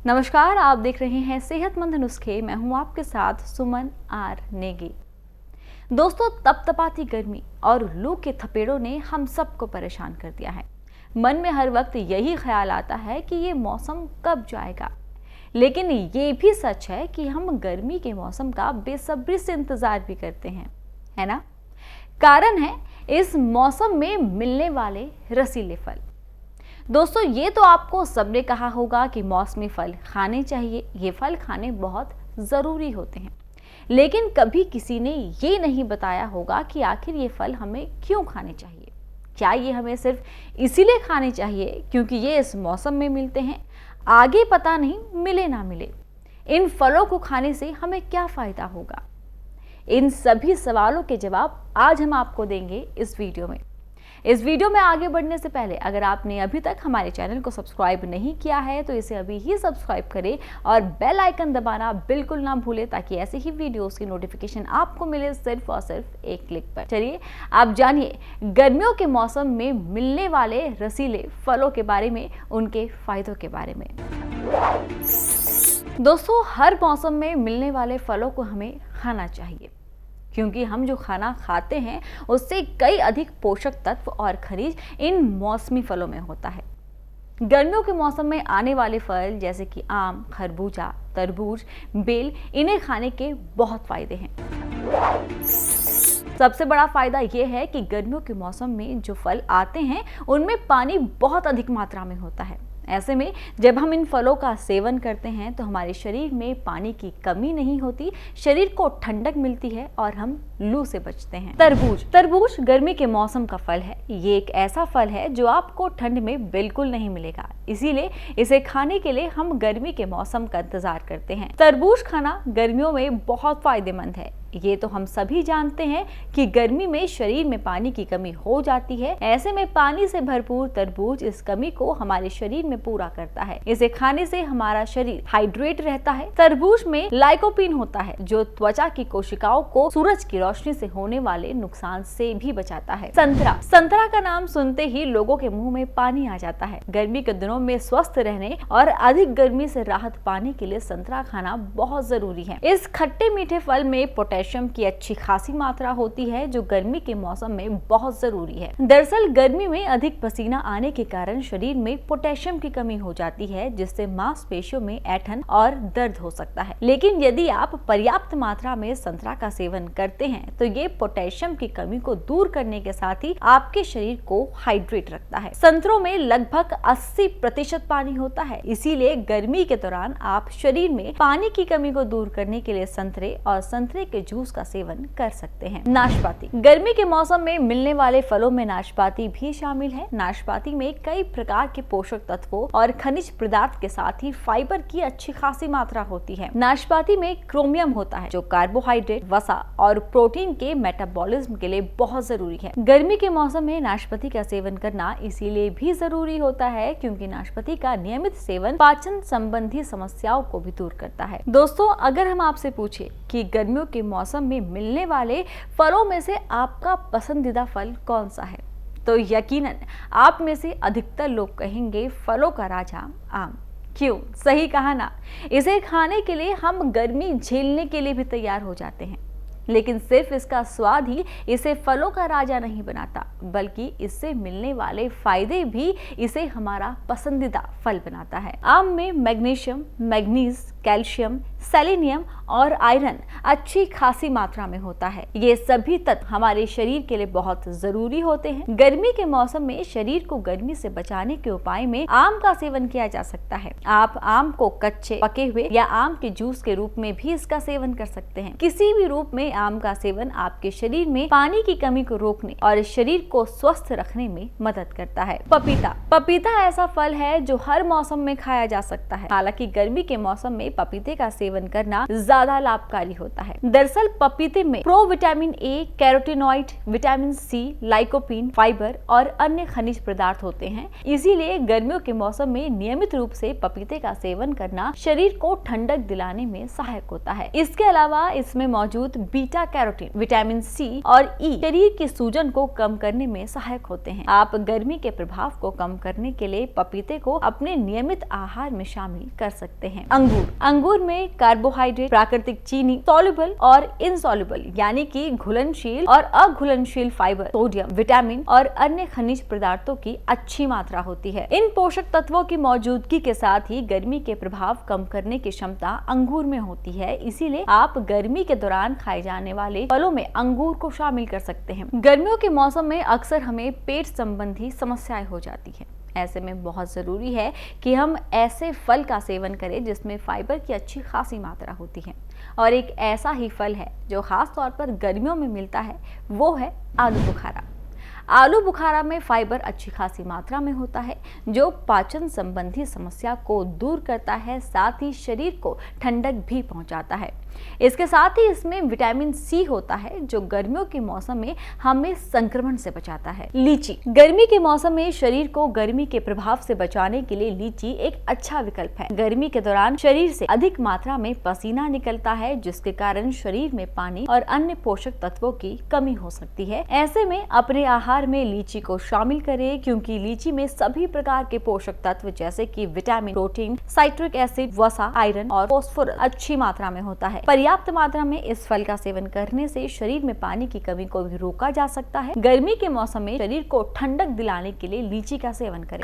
नमस्कार, आप देख रहे हैं सेहतमंद नुस्खे। मैं हूं आपके साथ सुमन आर नेगी। दोस्तों, तपतपाती गर्मी और लू के थपेड़ों ने हम सबको परेशान कर दिया है। मन में हर वक्त यही ख्याल आता है कि ये मौसम कब जाएगा। लेकिन ये भी सच है कि हम गर्मी के मौसम का बेसब्री से इंतजार भी करते हैं, है ना। कारण है इस मौसम में मिलने वाले रसीले फल। दोस्तों, ये तो आपको सबने कहा होगा कि मौसमी फल खाने चाहिए, ये फल खाने बहुत ज़रूरी होते हैं। लेकिन कभी किसी ने ये नहीं बताया होगा कि आखिर ये फल हमें क्यों खाने चाहिए। क्या ये हमें सिर्फ इसीलिए खाने चाहिए क्योंकि ये इस मौसम में मिलते हैं? आगे पता नहीं, मिले ना मिले। इन फलों को खाने से हमें क्या फ़ायदा होगा? इन सभी सवालों के जवाब आज हम आपको देंगे इस वीडियो में। इस वीडियो में आगे बढ़ने से पहले अगर आपने अभी तक हमारे चैनल को सब्सक्राइब नहीं किया है तो इसे अभी ही सब्सक्राइब करें और बेल आइकन दबाना बिल्कुल ना भूलें ताकि ऐसे ही वीडियोस की नोटिफिकेशन आपको मिले सिर्फ और सिर्फ एक क्लिक पर। चलिए आप जानिए गर्मियों के मौसम में मिलने वाले रसीले फलों के बारे में, उनके फायदों के बारे में। दोस्तों, हर मौसम में मिलने वाले फलों को हमें खाना चाहिए क्योंकि हम जो खाना खाते हैं उससे कई अधिक पोषक तत्व और खनिज इन मौसमी फलों में होता है। गर्मियों के मौसम में आने वाले फल जैसे कि आम, खरबूजा, तरबूज, बेल, इन्हें खाने के बहुत फायदे हैं। सबसे बड़ा फायदा यह है कि गर्मियों के मौसम में जो फल आते हैं उनमें पानी बहुत अधिक मात्रा में होता है। ऐसे में जब हम इन फलों का सेवन करते हैं तो हमारे शरीर में पानी की कमी नहीं होती, शरीर को ठंडक मिलती है और हम लू से बचते हैं। तरबूज गर्मी के मौसम का फल है। ये एक ऐसा फल है जो आपको ठंड में बिल्कुल नहीं मिलेगा, इसीलिए इसे खाने के लिए हम गर्मी के मौसम का इंतजार करते हैं। तरबूज खाना गर्मियों में बहुत फायदेमंद है। ये तो हम सभी जानते हैं कि गर्मी में शरीर में पानी की कमी हो जाती है। ऐसे में पानी से भरपूर तरबूज इस कमी को हमारे शरीर में पूरा करता है। इसे खाने से हमारा शरीर हाइड्रेट रहता है। तरबूज में लाइकोपीन होता है जो त्वचा की कोशिकाओं को सूरज की रोशनी से होने वाले नुकसान से भी बचाता है। संतरा का नाम सुनते ही लोगों के मुंह में पानी आ जाता है। गर्मी के दिनों में स्वस्थ रहने और अधिक गर्मी से राहत पाने के लिए संतरा खाना बहुत जरूरी है। इस खट्टे मीठे फल में पोटेशियम की अच्छी खासी मात्रा होती है जो गर्मी के मौसम में बहुत जरूरी है। दरअसल गर्मी में अधिक पसीना आने के कारण शरीर में पोटेशियम की कमी हो जाती है जिससे मांसपेशियों में ऐंठन और दर्द हो सकता है। लेकिन यदि आप पर्याप्त मात्रा में संतरा का सेवन करते हैं तो ये पोटेशियम की कमी को दूर करने के साथ ही आपके शरीर को हाइड्रेट रखता है। संतरों में लगभग 80% पानी होता है, इसीलिए गर्मी के दौरान आप शरीर में पानी की कमी को दूर करने के लिए संतरे और संतरे के जूस का सेवन कर सकते हैं। नाशपाती गर्मी के मौसम में मिलने वाले फलों में नाशपाती भी शामिल है। नाशपाती में कई प्रकार के पोषक तत्वों और खनिज पदार्थ के साथ ही फाइबर की अच्छी खासी मात्रा होती है। नाशपाती में क्रोमियम होता है जो कार्बोहाइड्रेट, वसा और प्रोटीन के मेटाबॉलिज्म के लिए बहुत जरूरी है। गर्मी के मौसम में नाशपाती का सेवन करना इसीलिए भी जरूरी होता है क्योंकि नाशपाती का नियमित सेवन पाचन संबंधी समस्याओं को भी दूर करता है। दोस्तों, अगर हम आपसे पूछे कि गर्मियों के मौसम में मिलने वाले फलों में से आपका पसंदीदा फल कौन सा है तो यकीनन आप में से अधिकतर लोग कहेंगे फलों का राजा आम। क्यों? सही कहा ना। इसे खाने के लिए हम गर्मी झेलने के लिए भी तैयार हो जाते हैं, लेकिन सिर्फ इसका स्वाद ही इसे फलों का राजा नहीं बनाता बल्कि इससे मिलने वाले फायदे भी इसे हमारा पसंदीदा फल बनाता है। आम में मैग्नीशियम, मैग्नीज, कैल्शियम, सेलेनियम और आयरन अच्छी खासी मात्रा में होता है। ये सभी तत्व हमारे शरीर के लिए बहुत जरूरी होते हैं। गर्मी के मौसम में शरीर को गर्मी से बचाने के उपाय में आम का सेवन किया जा सकता है। आप आम को कच्चे, पके हुए या आम के जूस के रूप में भी इसका सेवन कर सकते हैं। किसी भी रूप में आम का सेवन आपके शरीर में पानी की कमी को रोकने और शरीर को स्वस्थ रखने में मदद करता है। पपीता ऐसा फल है जो हर मौसम में खाया जा सकता है। हालांकि गर्मी के मौसम में पपीते का सेवन सेवन करना ज्यादा लाभकारी होता है। दरअसल पपीते में provitamin A, carotenoid, vitamin C, lycopene, fibre और अन्य खनिज पदार्थ होते हैं। इसीलिए गर्मियों के मौसम में नियमित रूप से पपीते का सेवन करना शरीर को ठंडक दिलाने में सहायक होता है। इसके अलावा इसमें मौजूद बीटा कैरोटीन, विटामिन सी और ई शरीर की सूजन को कम करने में सहायक होते हैं। आप गर्मी के प्रभाव को कम करने के लिए पपीते को अपने नियमित आहार में शामिल कर सकते हैं। अंगूर में कार्बोहाइड्रेट, प्राकृतिक चीनी, सॉल्युबल और इनसॉल्युबल यानी कि घुलनशील और अघुलनशील फाइबर, सोडियम, विटामिन और अन्य खनिज पदार्थों की अच्छी मात्रा होती है। इन पोषक तत्वों की मौजूदगी के साथ ही गर्मी के प्रभाव कम करने की क्षमता अंगूर में होती है। इसीलिए आप गर्मी के दौरान खाए जाने वाले फलों में अंगूर को शामिल कर सकते हैं। गर्मियों के मौसम में अक्सर हमें पेट संबंधी समस्याएं हो जाती है। ऐसे में बहुत ज़रूरी है कि हम ऐसे फल का सेवन करें जिसमें फाइबर की अच्छी खासी मात्रा होती है। और एक ऐसा ही फल है जो खास तौर पर गर्मियों में मिलता है, वो है आलू बुखारा। आलू बुखारा में फाइबर अच्छी खासी मात्रा में होता है जो पाचन संबंधी समस्या को दूर करता है, साथ ही शरीर को ठंडक भी पहुंचाता है। इसके साथ ही इसमें विटामिन सी होता है जो गर्मियों के मौसम में हमें संक्रमण से बचाता है। लीची गर्मी के मौसम में शरीर को गर्मी के प्रभाव से बचाने के लिए लीची एक अच्छा विकल्प है। गर्मी के दौरान शरीर से अधिक मात्रा में पसीना निकलता है जिसके कारण शरीर में पानी और अन्य पोषक तत्वों की कमी हो सकती है। ऐसे में अपने आहार में लीची को शामिल करें क्योंकि लीची में सभी प्रकार के पोषक तत्व जैसे कि विटामिन, प्रोटीन, साइट्रिक एसिड, वसा, आयरन और फास्फोरस अच्छी मात्रा में होता है। पर्याप्त मात्रा में इस फल का सेवन करने से शरीर में पानी की कमी को भी रोका जा सकता है। गर्मी के मौसम में शरीर को ठंडक दिलाने के लिए लीची का सेवन करें।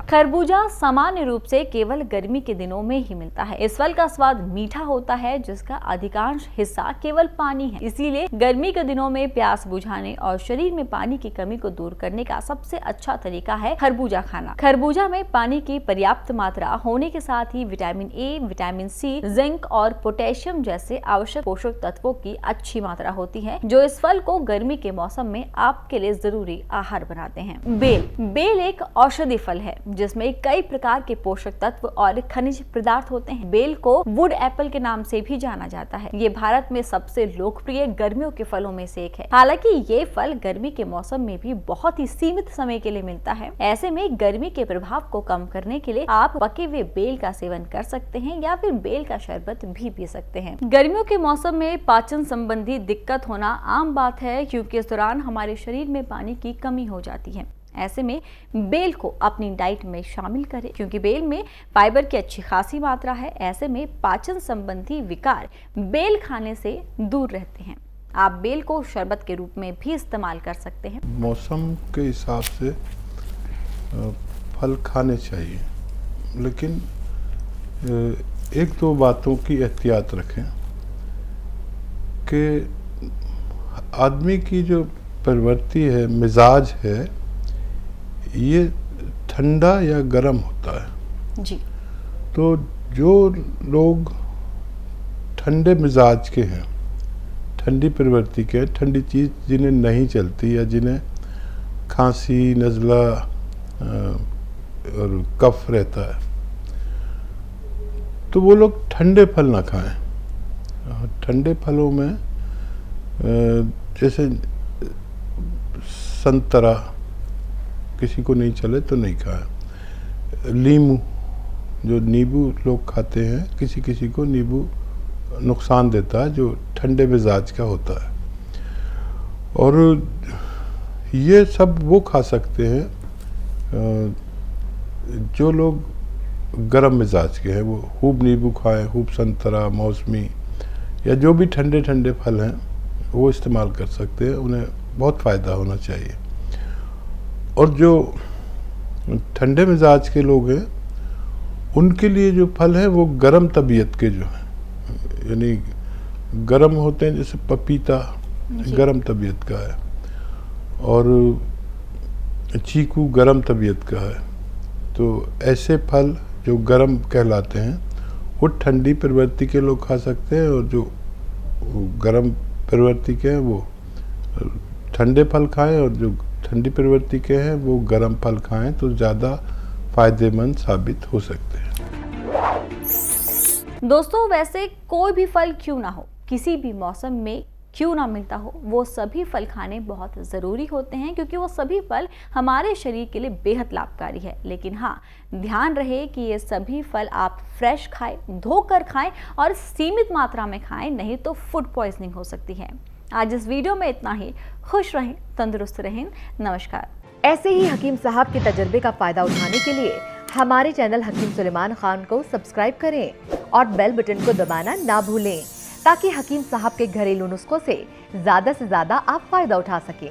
खरबूजा सामान्य रूप से केवल गर्मी के दिनों में ही मिलता है। इस फल का स्वाद मीठा होता है जिसका अधिकांश हिस्सा केवल पानी है। इसीलिए गर्मी के दिनों में प्यास बुझाने और शरीर में पानी की कमी को दूर करने का सबसे अच्छा तरीका है खरबूजा खाना। खरबूजा में पानी की पर्याप्त मात्रा होने के साथ ही vitamin A, vitamin C, zinc और पोटेशियम जैसे आवश्यक पोषक तत्वों की अच्छी मात्रा होती है जो इस फल को गर्मी के मौसम में आपके लिए जरूरी आहार बनाते हैं। बेल एक औषधि फल है जिसमें कई प्रकार के पोषक तत्व और खनिज पदार्थ होते हैं। बेल को वुड एप्पल के नाम से भी जाना जाता है। ये भारत में सबसे लोकप्रिय गर्मियों के फलों में से एक है। हालांकि ये फल गर्मी के मौसम में भी बहुत ही सीमित समय के लिए मिलता है। ऐसे में गर्मी के प्रभाव को कम करने के लिए आप पके हुए बेल का सेवन कर सकते हैं या फिर बेल का शरबत भी पी सकते हैं। गर्मियों के मौसम में पाचन संबंधी दिक्कत होना आम बात है क्योंकि इस दौरान हमारे शरीर में पानी की कमी हो जाती है। ऐसे में बेल को अपनी डाइट में शामिल करें क्योंकि बेल में फाइबर की अच्छी खासी मात्रा है। ऐसे में पाचन संबंधी विकार बेल खाने से दूर रहते हैं। आप बेल को शरबत के रूप में भी इस्तेमाल कर सकते हैं। मौसम के हिसाब से फल खाने चाहिए, लेकिन एक दो बातों की एहतियात रखें कि आदमी की जो प्रवृत्ति है, मिजाज है, ये ठंडा या गर्म होता है जी। तो जो लोग ठंडे मिजाज के हैं, ठंडी प्रवृत्ति के, ठंडी चीज़ जिन्हें नहीं चलती या जिन्हें खांसी, नज़ला और कफ रहता है, तो वो लोग ठंडे फल ना खाएं। ठंडे फलों में जैसे संतरा किसी को नहीं चले तो नहीं खाएं। नींबू, जो नींबू लोग खाते हैं, किसी किसी को नींबू नुकसान देता है जो ठंडे मिजाज का होता है। और ये सब वो खा सकते हैं जो लोग गर्म मिजाज के हैं। वो खूब नींबू खाएं, खूब संतरा, मौसमी या जो भी ठंडे ठंडे फल हैं वो इस्तेमाल कर सकते हैं। उन्हें बहुत फ़ायदा होना चाहिए। और जो ठंडे मिजाज के लोग हैं उनके लिए जो फल हैं वो गर्म तबीयत के जो हैं, यानी गर्म होते हैं, जैसे पपीता गर्म तबीयत का है और चीकू गर्म तबीयत का है। तो ऐसे फल जो गर्म कहलाते हैं वो ठंडी प्रवृत्ति के लोग खा सकते हैं, और जो गर्म प्रवृत्ति के हैं वो ठंडे फल खाएं, और जो ठंडी प्रवृत्ति के हैं वो गर्म फल खाएं तो ज़्यादा फायदेमंद साबित हो सकते हैं। दोस्तों, वैसे कोई भी फल क्यों ना हो, किसी भी मौसम में क्यों ना मिलता हो, वो सभी फल खाने बहुत ज़रूरी होते हैं, क्योंकि वो सभी फल हमारे शरीर के लिए बेहद लाभकारी है। लेकिन हाँ, ध्यान रहे कि ये सभी फल आप फ्रेश खाएं, धोकर खाएं और सीमित मात्रा में खाएं, नहीं तो फूड पॉइजनिंग हो सकती है। आज इस वीडियो में इतना ही। खुश रहें, तंदुरुस्त रहें। नमस्कार। ऐसे ही हकीम साहब के तजर्बे का फायदा उठाने के लिए हमारे चैनल हकीम सुलेमान खान को सब्सक्राइब करें और बेल बटन को दबाना ना भूलें, ताकि हकीम साहब के घरेलू नुस्खों से ज्यादा आप फायदा उठा सकें।